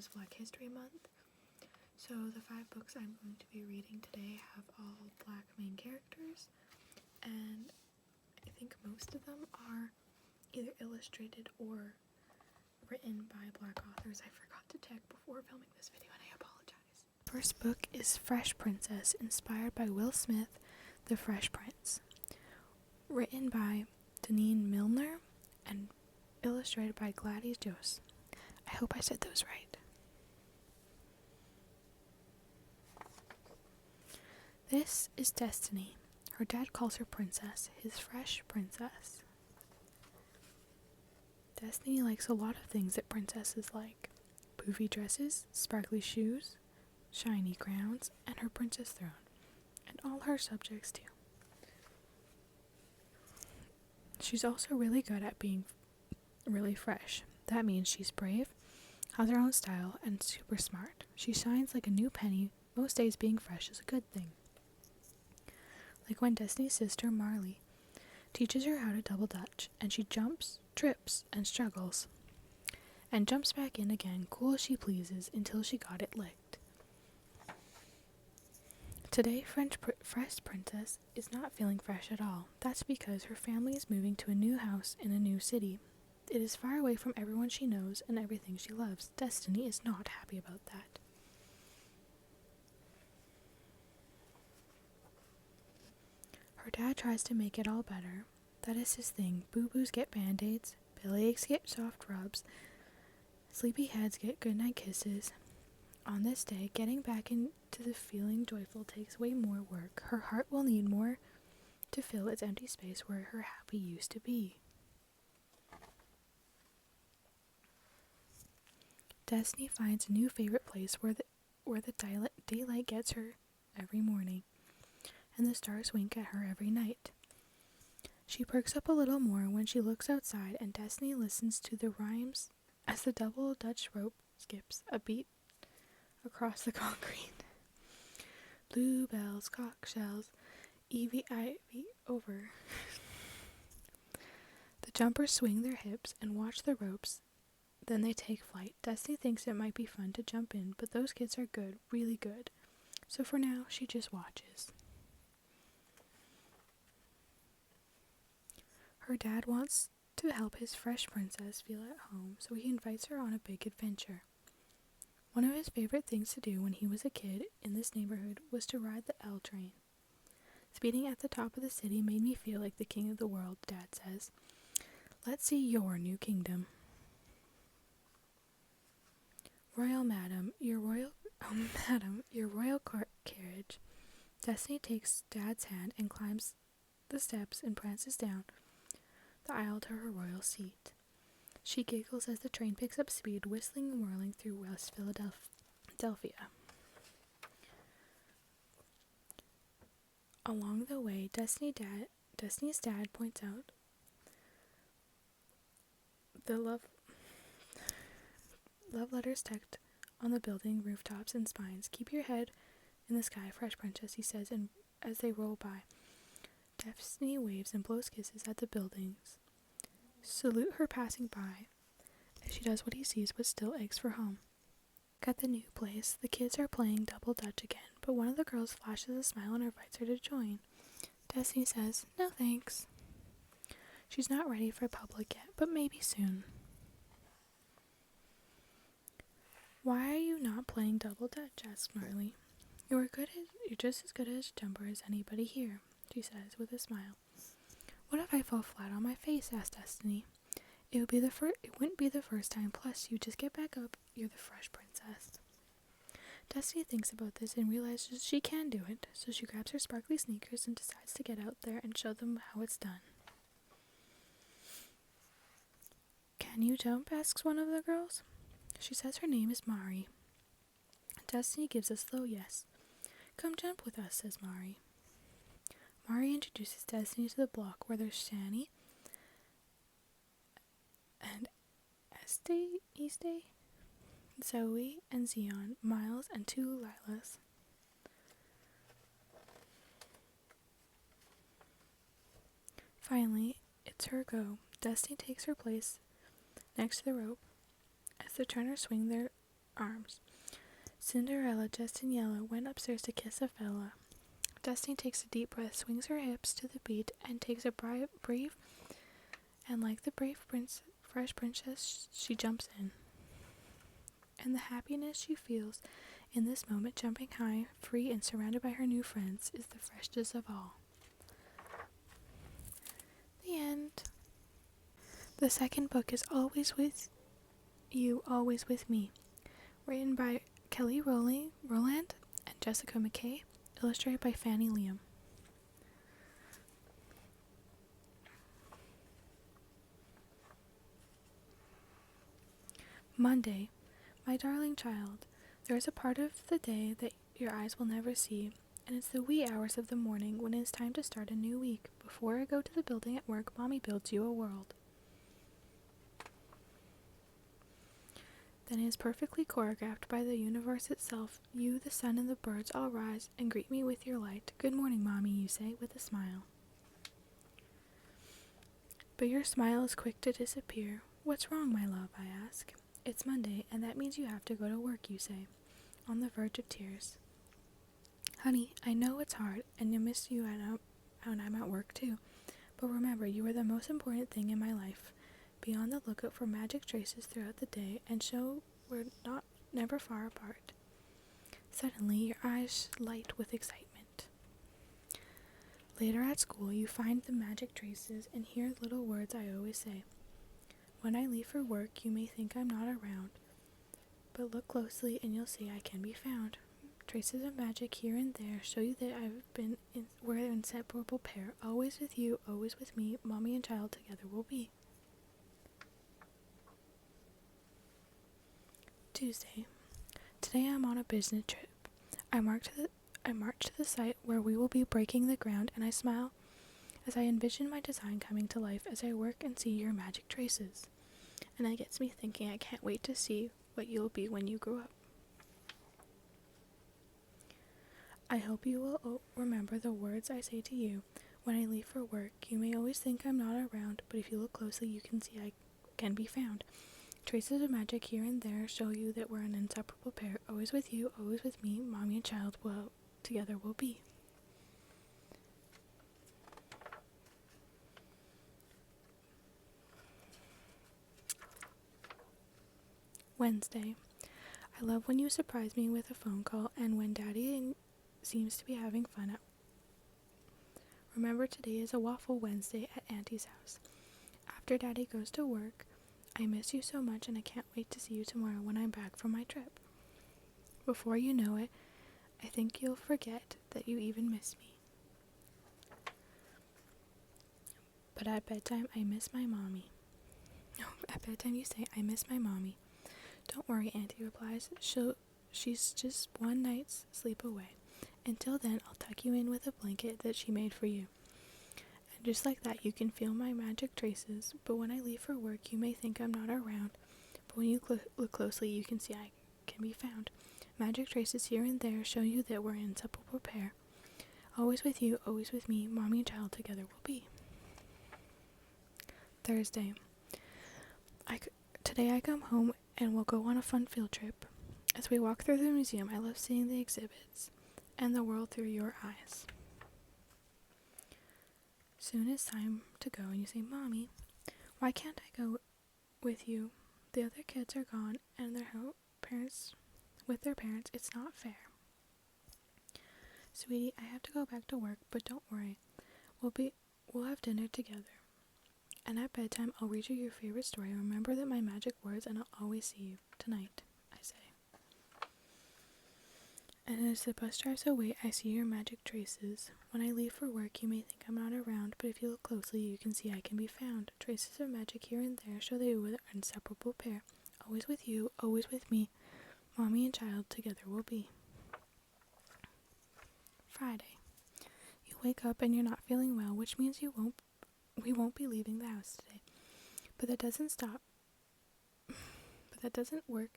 is Black History Month. So the 5 books I'm going to be reading today have all black main characters, and I think most of them are either illustrated or written by black authors. I forgot to check before filming this video and I apologize. First book is Fresh Princess, inspired by Will Smith, The Fresh Prince. Written by Dani Milner and illustrated by Gladys Jose. I hope I said those right. This is Destiny. Her dad calls her Princess, his fresh princess. Destiny likes a lot of things that princesses like. Poofy dresses, sparkly shoes, shiny crowns, and her princess throne. And all her subjects too. She's also really good at being really fresh. That means she's brave, has her own style, and super smart. She shines like a new penny. Most days being fresh is a good thing. Like when Destiny's sister Marley teaches her how to double dutch, and she jumps, trips, and struggles, and jumps back in again, cool as she pleases, until she got it licked. Today, Fresh Princess is not feeling fresh at all. That's because her family is moving to a new house in a new city. It is far away from everyone she knows and everything she loves. Destiny is not happy about that. Her dad tries to make it all better. That is his thing. Boo-boos get band-aids, bellyaches get soft rubs, sleepy heads get goodnight kisses. On this day, getting back into the feeling joyful takes way more work. Her heart will need more to fill its empty space where her happy used to be. Destiny finds a new favorite place where the daylight gets her every morning, and the stars wink at her every night. She perks up a little more when she looks outside, and Destiny listens to the rhymes as the double Dutch rope skips a beat across the concrete. Bluebells, cockshells, Evie Ivy over. The jumpers swing their hips and watch the ropes. Then they take flight. Destiny thinks it might be fun to jump in, but those kids are good, really good. So for now, she just watches. Her dad wants to help his fresh princess feel at home, so he invites her on a big adventure. One of his favorite things to do when he was a kid in this neighborhood was to ride the L train. Speeding at the top of the city made me feel like the king of the world, Dad says. Let's see your new kingdom. Madam, your royal carriage. Destiny takes Dad's hand and climbs the steps and prances down the aisle to her royal seat. She giggles as the train picks up speed, whistling and whirling through West Philadelphia. Along the way, Destiny's dad points out the love letters tucked on the building rooftops and spines. Keep your head in the sky, Fresh Princess, he says, and as they roll by, Destiny waves and blows kisses at the buildings. Salute her passing by as she does what he sees but still aches for home. At the new place, the kids are playing double dutch again, but one of the girls flashes a smile and invites her to join. Destiny says, no thanks. She's not ready for public yet, but maybe soon. Why are you not playing double dutch? Asks Marley. You're just as good as a jumper as anybody here, she says with a smile. What if I fall flat on my face? Asked Destiny. It wouldn't be the first time, plus you just get back up. You're the fresh princess. Destiny thinks about this and realizes she can do it, so she grabs her sparkly sneakers and decides to get out there and show them how it's done. Can you jump? Asks one of the girls. She says her name is Mari. Destiny gives a slow yes. Come jump with us, says Mari. Mari introduces Destiny to the block where there's Shani and Este, Zoe and Zion, Miles and 2 Lilas. Finally, it's her go. Destiny takes her place next to the rope as the turners swing their arms. Cinderella, dressed in yellow, went upstairs to kiss a fella. Destiny takes a deep breath, swings her hips to the beat, and takes a brave, and like the fresh princess, she jumps in. And the happiness she feels in this moment, jumping high, free, and surrounded by her new friends, is the freshest of all. The end. The second book is Always With You, Always With Me, written by Kelly Rowland and Jessica McKay, illustrated by Fannie Liam. Monday. My darling child, there is a part of the day that your eyes will never see, and it's the wee hours of the morning when it is time to start a new week. Before I go to the building at work, Mommy builds you a world. Then it is perfectly choreographed by the universe itself. You, the sun, and the birds all rise and greet me with your light. Good morning, Mommy, you say, with a smile. But your smile is quick to disappear. What's wrong, my love, I ask. It's Monday, and that means you have to go to work, you say, on the verge of tears. Honey, I know it's hard, and I miss you when I'm at work too. But remember, you are the most important thing in my life. Be on the lookout for magic traces throughout the day, and show we're never far apart. Suddenly, your eyes light with excitement. Later at school, you find the magic traces and hear little words I always say. When I leave for work, you may think I'm not around, but look closely and you'll see I can be found. Traces of magic here and there show you that we're an inseparable pair. Always with you, always with me, Mommy and child together will be. Tuesday. Today I'm on a business trip. I march to the site where we will be breaking the ground, and I smile as I envision my design coming to life as I work and see your magic traces. And it gets me thinking I can't wait to see what you'll be when you grow up. I hope you will remember the words I say to you when I leave for work. You may always think I'm not around, but if you look closely, you can see I can be found. Traces of magic here and there show you that we're an inseparable pair. Always with you, always with me, Mommy and child together will be. Wednesday. I love when you surprise me with a phone call and when Daddy seems to be having fun. Remember, today is a waffle Wednesday at Auntie's house. After Daddy goes to work, I miss you so much and I can't wait to see you tomorrow when I'm back from my trip. Before you know it, I think you'll forget that you even miss me. But at bedtime, I miss my mommy. No, at bedtime you say, I miss my mommy. Don't worry, Auntie replies. She's just one night's sleep away. Until then, I'll tuck you in with a blanket that she made for you. And just like that, you can feel my magic traces. But when I leave for work, you may think I'm not around. But when you look closely, you can see I can be found. Magic traces here and there show you that we're an inseparable pair. Always with you, always with me, Mommy and child together will be. Thursday. Today I come home and we'll go on a fun field trip. As we walk through the museum, I love seeing the exhibits and the world through your eyes. Soon it's time to go and you say, Mommy, why can't I go with you? The other kids are gone and with their parents, it's not fair. Sweetie, I have to go back to work, but don't worry. We'll have dinner together. And at bedtime, I'll read you your favorite story. Remember that my magic words, and I'll always see you tonight, I say. And as the bus drives away, I see your magic traces. When I leave for work, you may think I'm not around, but if you look closely, you can see I can be found. Traces of magic here and there show that we're an inseparable pair. Always with you, always with me, Mommy and child together will be. Friday. You wake up and you're not feeling well, which means we won't be leaving the house today. But that doesn't work.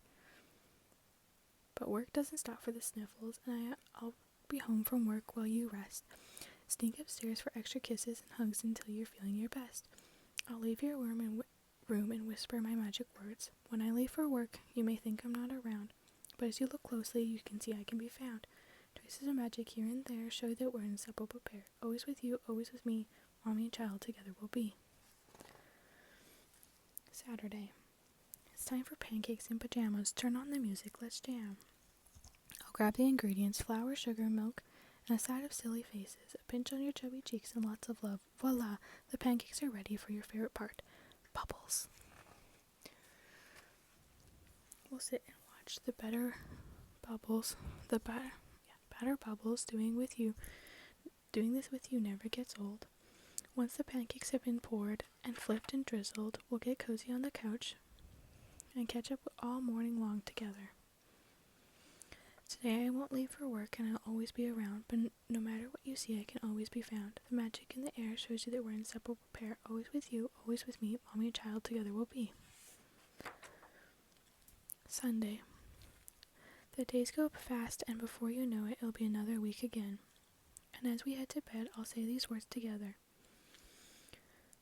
But work doesn't stop for the sniffles, and I'll be home from work while you rest. Sneak upstairs for extra kisses and hugs until you're feeling your best. I'll leave your room and whisper my magic words. When I leave for work, you may think I'm not around, but as you look closely, you can see I can be found. Traces of magic here and there show that we're an inseparable pair. Always with you, always with me, mommy and child together will be. Saturday. It's time for pancakes in pajamas. Turn on the music, let's jam. I'll grab the ingredients, flour, sugar, milk, and a side of silly faces, a pinch on your chubby cheeks, and lots of love. Voila! The pancakes are ready for your favorite part, bubbles. We'll sit and watch the batter bubbles doing this with you never gets old. Once the pancakes have been poured and flipped and drizzled, we'll get cozy on the couch and catch up all morning long together. Today I won't leave for work and I'll always be around, but no matter what you see, I can always be found. The magic in the air shows you that we're an inseparable pair. Always with you, always with me, mommy and child together will be. Sunday. The days go up fast, and before you know it, it'll be another week again. And as we head to bed, I'll say these words together.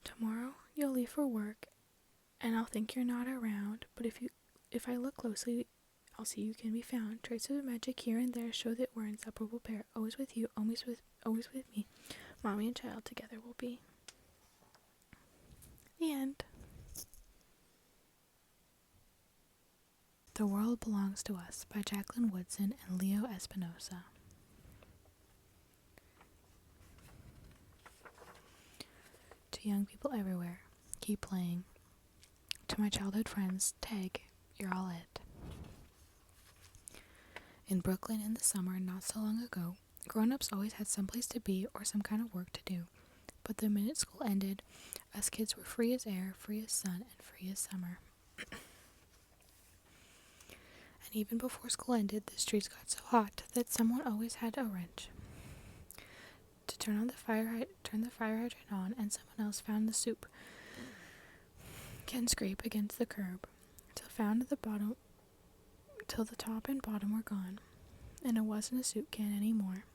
Tomorrow, you'll leave for work, and I'll think you're not around, but if I look closely, I'll see you can be found. Traces of magic here and there show that we're an inseparable pair. Always with you, always with me, mommy and child together will be. The end. The World Belongs to Us by Jacqueline Woodson and Leo Espinosa. To young people everywhere, keep playing. To my childhood friends, tag, you're all it. In Brooklyn in the summer not so long ago, grown-ups always had someplace to be or some kind of work to do. But the minute school ended, us kids were free as air, free as sun, and free as summer. And even before school ended, the streets got so hot that someone always had a wrench to turn the fire hydrant on, and someone else found the soup can scrape against the curb till the top and bottom were gone, and it wasn't a soup can anymore.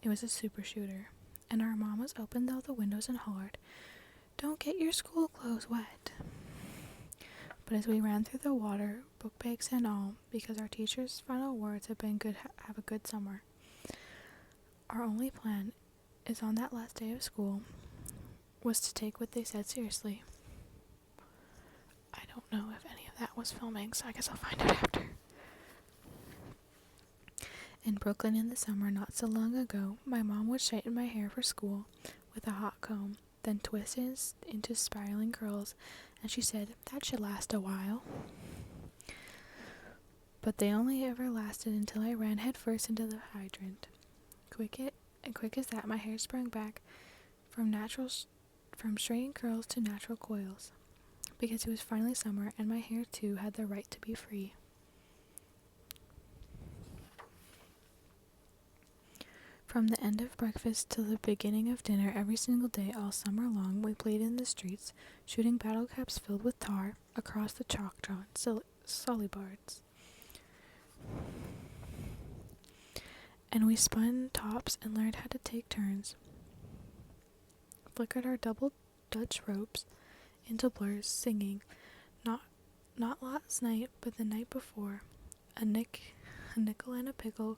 It was a super shooter, and our mamas opened all the windows and hollered, "Don't get your school clothes wet." But as we ran through the water, book bags and all, because our teacher's final words had been have a good summer, our only plan is on that last day of school was to take what they said seriously. I don't know if any of that was filming, so I guess I'll find out after. In Brooklyn in the summer not so long ago, my mom would straighten my hair for school with a hot comb, then twist it into spiraling curls, and she said, "That should last a while." But they only ever lasted until I ran headfirst into the hydrant. Quick as that, my hair sprung back from straightened curls to natural coils, because it was finally summer, and my hair too had the right to be free. From the end of breakfast till the beginning of dinner, every single day all summer long, we played in the streets, shooting battle caps filled with tar across the chalk-drawn sollybards. And we spun tops and learned how to take turns, flickered our double Dutch ropes into blurs, singing, not last night, but the night before, a nickel and a pickle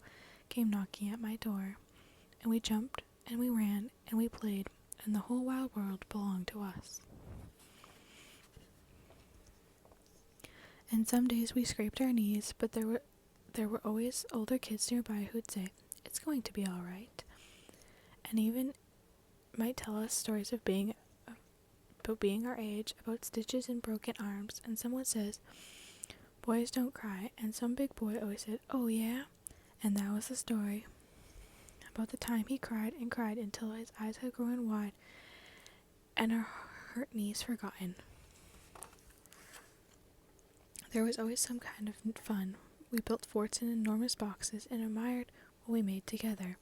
came knocking at my door. And we jumped, and we ran, and we played, and the whole wide world belonged to us. And some days we scraped our knees, but there were always older kids nearby who'd say, "It's going to be all right," and even might tell us stories about being our age, about stitches and broken arms, and someone says, "Boys don't cry," and some big boy always said, "Oh yeah," and that was the story. About the time he cried and cried until his eyes had grown wide and our hurt knees forgotten. There was always some kind of fun. We built forts in enormous boxes and admired what we made together.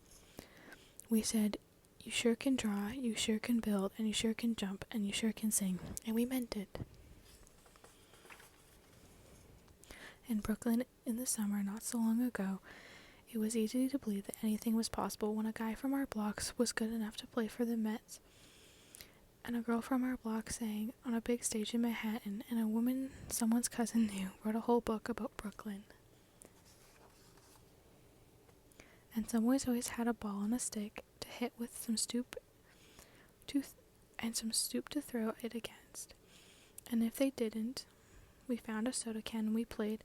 We said, "You sure can draw, you sure can build, and you sure can jump, and you sure can sing," and we meant it. In Brooklyn in the summer not so long ago, it was easy to believe that anything was possible when a guy from our blocks was good enough to play for the Mets, and a girl from our block sang on a big stage in Manhattan, and a woman someone's cousin knew wrote a whole book about Brooklyn. and some boys always had a ball and a stick to hit with some stoop to throw it against. And if they didn't, we found a soda can and we played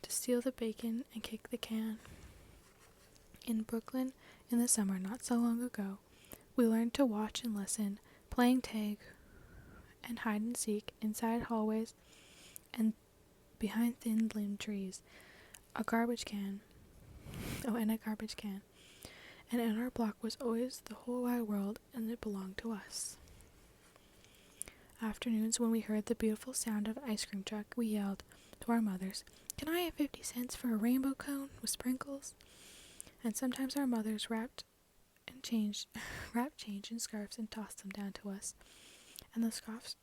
to steal the bacon and kick the can. In Brooklyn, in the summer not so long ago, we learned to watch and listen, playing tag and hide and seek inside hallways and behind thin-limbed trees. And a garbage can. And in our block was always the whole wide world, and it belonged to us. Afternoons, when we heard the beautiful sound of an ice cream truck, we yelled to our mothers, "Can I have 50 cents for a rainbow cone with sprinkles?" And sometimes our mothers wrapped change in scarves and tossed them down to us. And the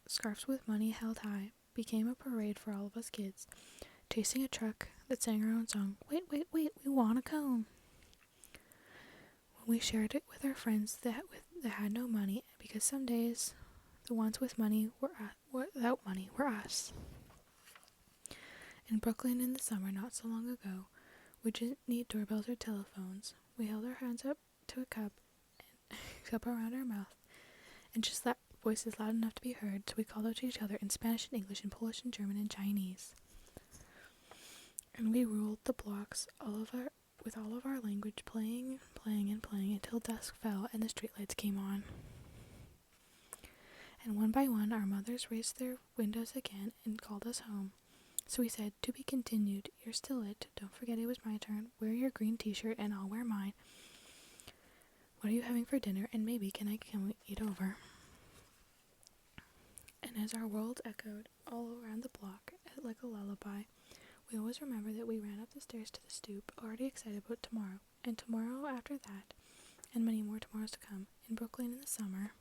scarves with money held high became a parade for all of us kids, chasing a truck that sang our own song, "Wait, wait, wait, we want a cone." When we shared it with our friends that had no money, because some days the ones with money without money were us. In Brooklyn in the summer not so long ago, we didn't need doorbells or telephones. We held our hands up to a cup around our mouth, and just let voices loud enough to be heard, so we called out to each other in Spanish and English and Polish and German and Chinese. And we ruled the blocks with all of our language, playing until dusk fell and the streetlights came on. And one by one our mothers raised their windows again and called us home. So we said, "To be continued. You're still it. Don't forget it was my turn. Wear your green t-shirt and I'll wear mine. What are you having for dinner? And maybe can we eat over?" And as our world echoed all around the block like a lullaby, we always remember that we ran up the stairs to the stoop, already excited about tomorrow, and tomorrow after that, and many more tomorrows to come, in Brooklyn in the summer.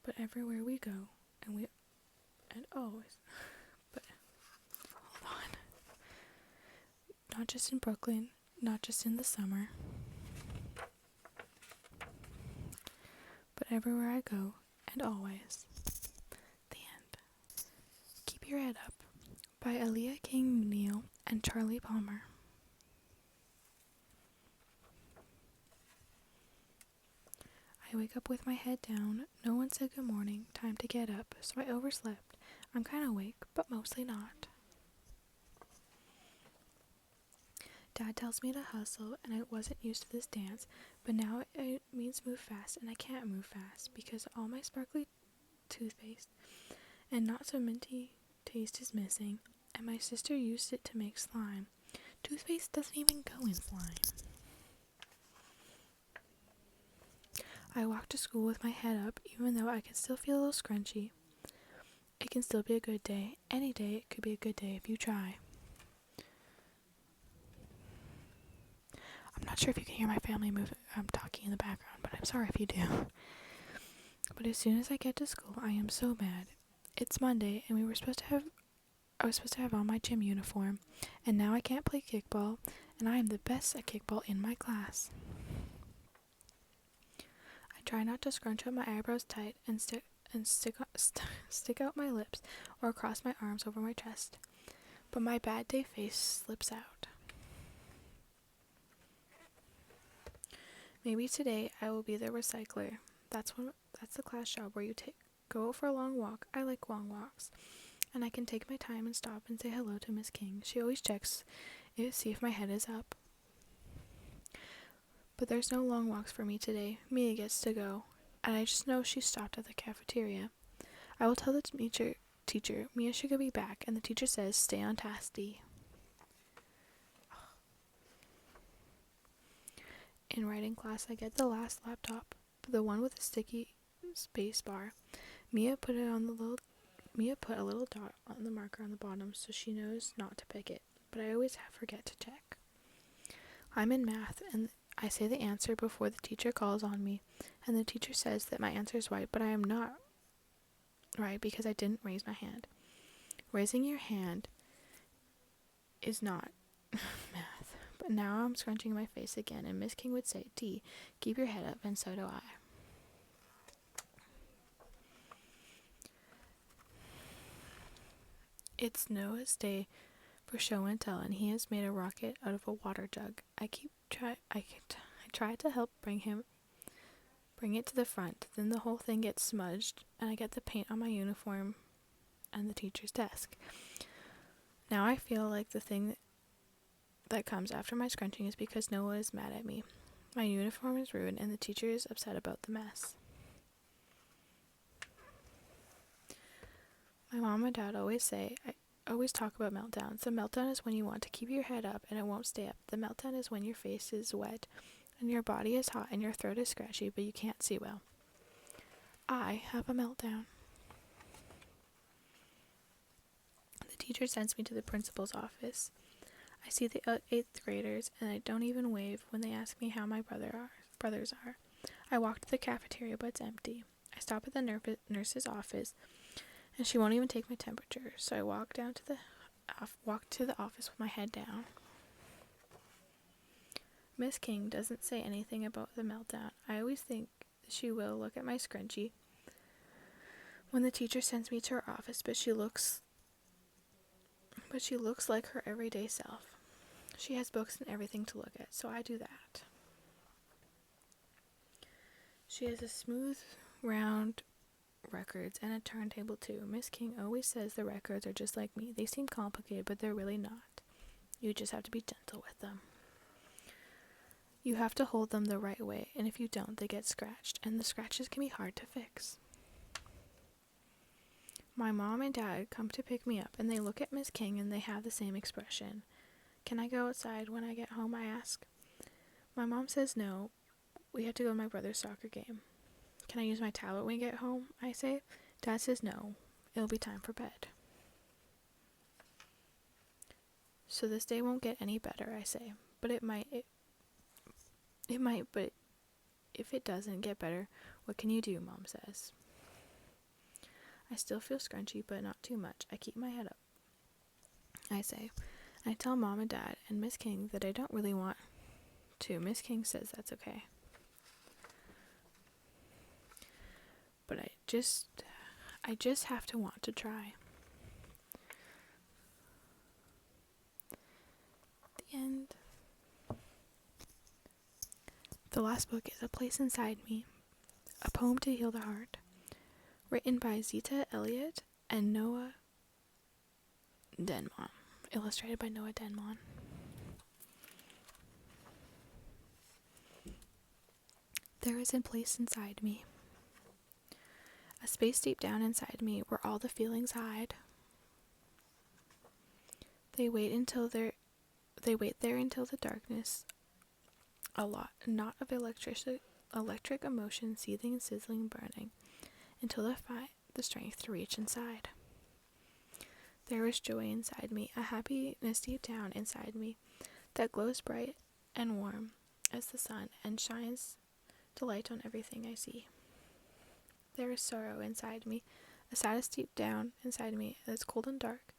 But everywhere we go, and always, but hold on. Not just in Brooklyn, not just in the summer, but everywhere I go, and always. The end. Keep Your Head Up by Aaliyah King Neal and Charlie Palmer. I wake up with my head down. No one said good morning. Time to get up, so I overslept. I'm kinda awake, but mostly not. Dad tells me to hustle, and I wasn't used to this dance, but now it means move fast, and I can't move fast because all my sparkly toothpaste and not so minty taste is missing, and my sister used it to make slime. Toothpaste doesn't even go in slime. I walk to school with my head up, even though I can still feel a little scrunchy. It can still be a good day. Any day it could be a good day if you try. I'm not sure if you can hear my family talking in the background, but I'm sorry if you do. But as soon as I get to school, I am so mad. It's Monday, and I was supposed to have on my gym uniform, and now I can't play kickball, and I am the best at kickball in my class. I try not to scrunch up my eyebrows tight and stick out my lips or cross my arms over my chest, but my bad day face slips out. Maybe today I will be the recycler. That's the class job where you go for a long walk. I like long walks. And I can take my time and stop and say hello to Miss King. She always checks to see if my head is up. But there's no long walks for me today. Mia gets to go. And I just know she stopped at the cafeteria. I will tell the teacher Mia should be back, and the teacher says stay on task, D. In writing class, I get the last laptop, the one with a sticky space bar. Mia put a little dot on the marker on the bottom so she knows not to pick it, but I always forget to check. I'm in math, and I say the answer before the teacher calls on me, and the teacher says that my answer is right, but I am not right because I didn't raise my hand. Raising your hand is not math, but now I'm scrunching my face again, and Miss King would say, "D, keep your head up," and so do I. It's Noah's Day for show and tell, and he has made a rocket out of a water jug. I try to help bring it to the front. Then the whole thing gets smudged, and I get the paint on my uniform and the teacher's desk. Now I feel like the thing that comes after my scrunching is because no one is mad at me. My uniform is ruined, and the teacher is upset about the mess. My mom and dad always talk about meltdowns. The meltdown is when you want to keep your head up and it won't stay up. The meltdown is when your face is wet and your body is hot and your throat is scratchy, but you can't see well. I have a meltdown. The teacher sends me to the principal's office. I see the 8th graders, and I don't even wave when they ask me how my brothers are. I walk to the cafeteria, but it's empty. I stop at the nurse's office, and she won't even take my temperature, so I walk to the office with my head down. Miss King doesn't say anything about the meltdown. I always think she will look at my scrunchie when the teacher sends me to her office, but she looks like her everyday self. She has books and everything to look at, so I do that. She has a smooth, round records and a turntable too. Miss King always says the records are just like me. They seem complicated, but they're really not. You just have to be gentle with them. You have to hold them the right way, and if you don't, they get scratched, and the scratches can be hard to fix. My mom and dad come to pick me up, and they look at Miss King and they have the same expression. Can I go outside when I get home, I ask. My mom says no. We have to go to my brother's soccer game. Can I use my tablet when we get home, I say. Dad says no. It'll be time for bed. So this day won't get any better, I say. But it might, but if it doesn't get better, what can you do, Mom says. I still feel scrunchy, but not too much. I keep my head up, I say. I tell Mom and Dad and Miss King that I don't really want to. Miss King says that's okay. But I just have to want to try. The end. The last book is A Place Inside Me, a poem to heal the heart, written by Zita Elliott and Noah Denman, illustrated by Noah Denman. There is a place inside me, a space deep down inside me where all the feelings hide. They wait there until the darkness, a lot, not of electric emotion seething, sizzling, burning, until they find the strength to reach inside. There is joy inside me, a happiness deep down inside me that glows bright and warm as the sun and shines delight on everything I see. There is sorrow inside me, a sadness deep down inside me that's cold and dark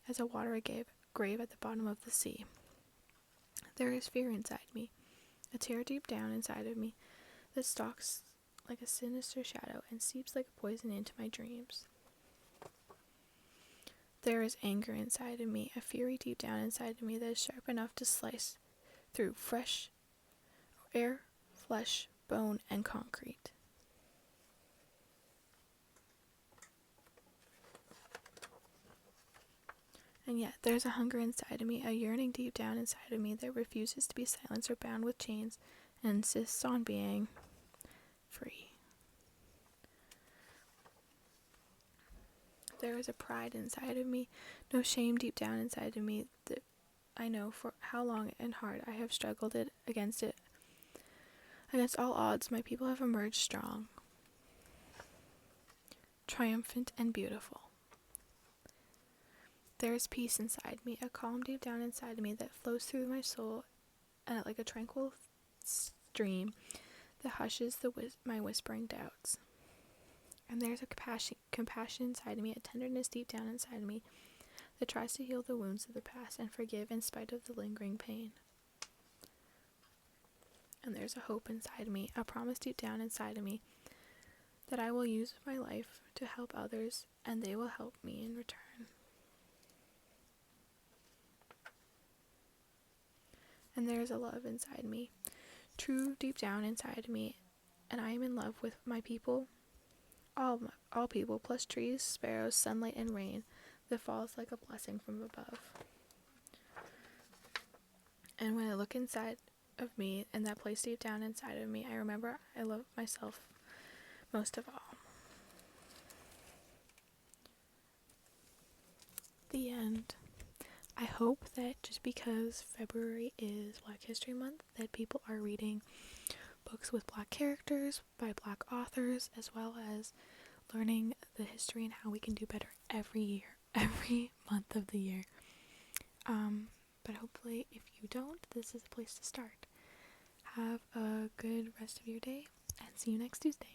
as a watery grave at the bottom of the sea. There is fear inside me, a terror deep down inside of me that stalks like a sinister shadow and seeps like a poison into my dreams. There is anger inside of me, a fury deep down inside of me that is sharp enough to slice through fresh air, flesh, bone, and concrete. And yet, there's a hunger inside of me, a yearning deep down inside of me that refuses to be silenced or bound with chains and insists on being free. There is a pride inside of me, no shame deep down inside of me that I know for how long and hard I have struggled against it. Against all odds, my people have emerged strong, triumphant, and beautiful. There is peace inside me, a calm deep down inside of me that flows through my soul and like a tranquil stream that hushes my whispering doubts. And there's a compassion inside of me, a tenderness deep down inside of me that tries to heal the wounds of the past and forgive in spite of the lingering pain. And there's a hope inside of me, a promise deep down inside of me that I will use my life to help others and they will help me in return. and there's a love inside me, true deep down inside me, and I am in love with my people, all people, plus trees, sparrows, sunlight, and rain that falls like a blessing from above. And when I look inside of me and that place deep down inside of me, I remember I love myself most of all. The end. I hope that just because February is Black History Month, that people are reading books with Black characters by Black authors, as well as learning the history and how we can do better every year, every month of the year. But hopefully, if you don't, this is a place to start. Have a good rest of your day, and see you next Tuesday.